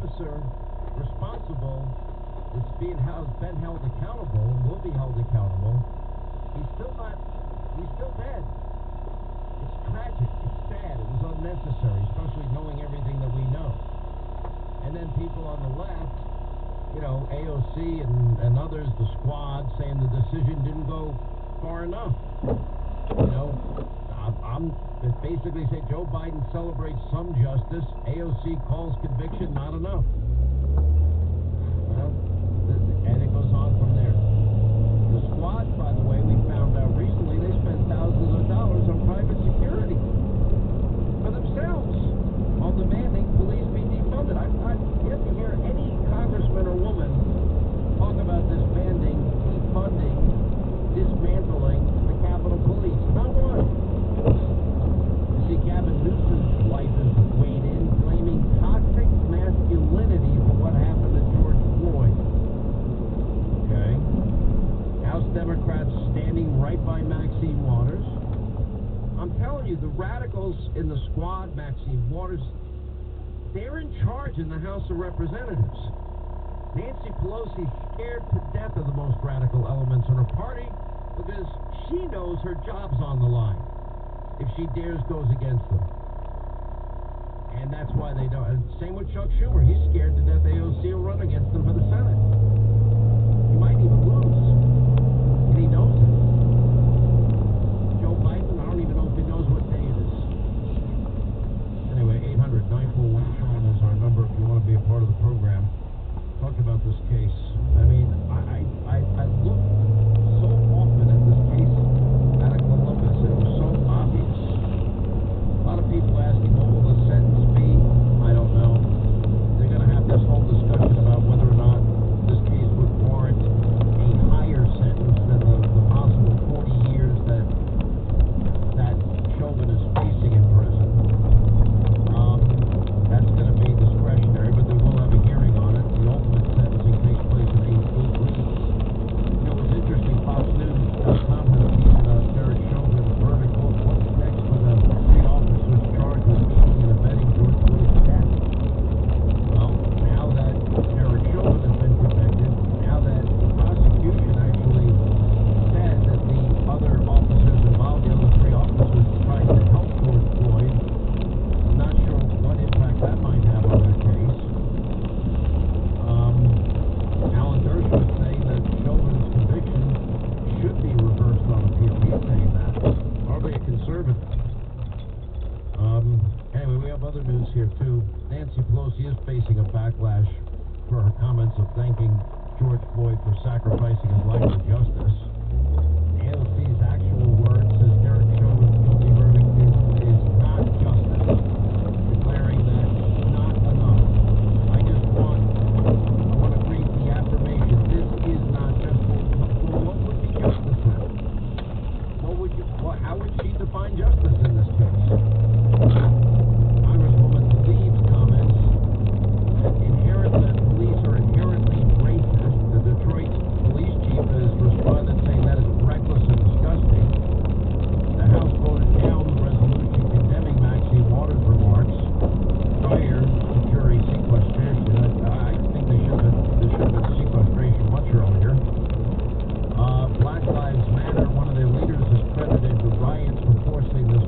officer responsible is been held accountable and will be held accountable, he's still dead. It's tragic. It's sad. It was unnecessary, especially knowing everything that we know. And then people on the left, AOC and others, the squad, saying the decision didn't go far enough. I'm basically saying Joe Biden celebrates some justice. AOC calls conviction not enough. And it goes on from there. The squad, by the way, we found out recently, they spent thousands of dollars on private security for themselves while demanding police be defunded. I've yet to hear any congressman or woman talk about disbanding, defunding, dismantling the Capitol Police. Not one. You see, Gavin Newsom's wife has weighed in, blaming toxic masculinity for what happened to George Floyd. Okay. House Democrats standing right by Maxine Waters. I'm telling you, the radicals in the squad, Maxine Waters, they're in charge in the House of Representatives. Nancy Pelosi's scared to death of the most radical elements in her party because she knows her job's on the line if she dares goes against them. And that's why they don't. And same with Chuck Schumer. He's scared to death AOC will run against them for the Senate. He might even lose. And he knows it. Joe Biden, I don't even know if he knows what day it is. Anyway, 800-941-SEAN is our number if you want to be a part of the program. Talk about this case. I mean, I look so often at this case out of Columbus, and it was so obvious. A lot of people asking, what will the sentence be? I don't know. They're going to have this whole discussion about whether or not this case would warrant a higher sentence than the possible 40 years that Chauvin is facing in prison. That's going to be discretionary, but they will have a hearing on it. The ultimate sentencing takes place in 8 weeks. It's interesting. FoxNews.com has a piece about Derek Chauvin, the verdict. What's next for the 3 officers charged with aiding and abetting George Floyd's death? Well, now that Derek Chauvin has been convicted, now that the prosecution actually said that the other officers involved, the other 3 officers, tried to help George Floyd, I'm not sure what impact that might have on the case. Alan Dershowitz was saying that Chauvin's conviction should be reversed on appeal. He's saying that. Hardly a conservative. Anyway, we have other news here, too. Nancy Pelosi is facing a backlash for her comments of thanking George Floyd for sacrificing his life for justice. AOC's actual words says Derek Chauvin's guilty verdict is not justice, declaring that not enough. I want to read the affirmation. This is not justice. Well, what would be justice then? How would she define justice in this case? Congresswoman Tlaib's comments that police are inherently racist. The Detroit police chief has responded saying that is reckless and disgusting. The House voted down the resolution condemning Maxine Waters' remarks prior to jury sequestration. I think there should have been sequestration much earlier. Black Lives Matter, one of their leaders, is credited the riots for forcing this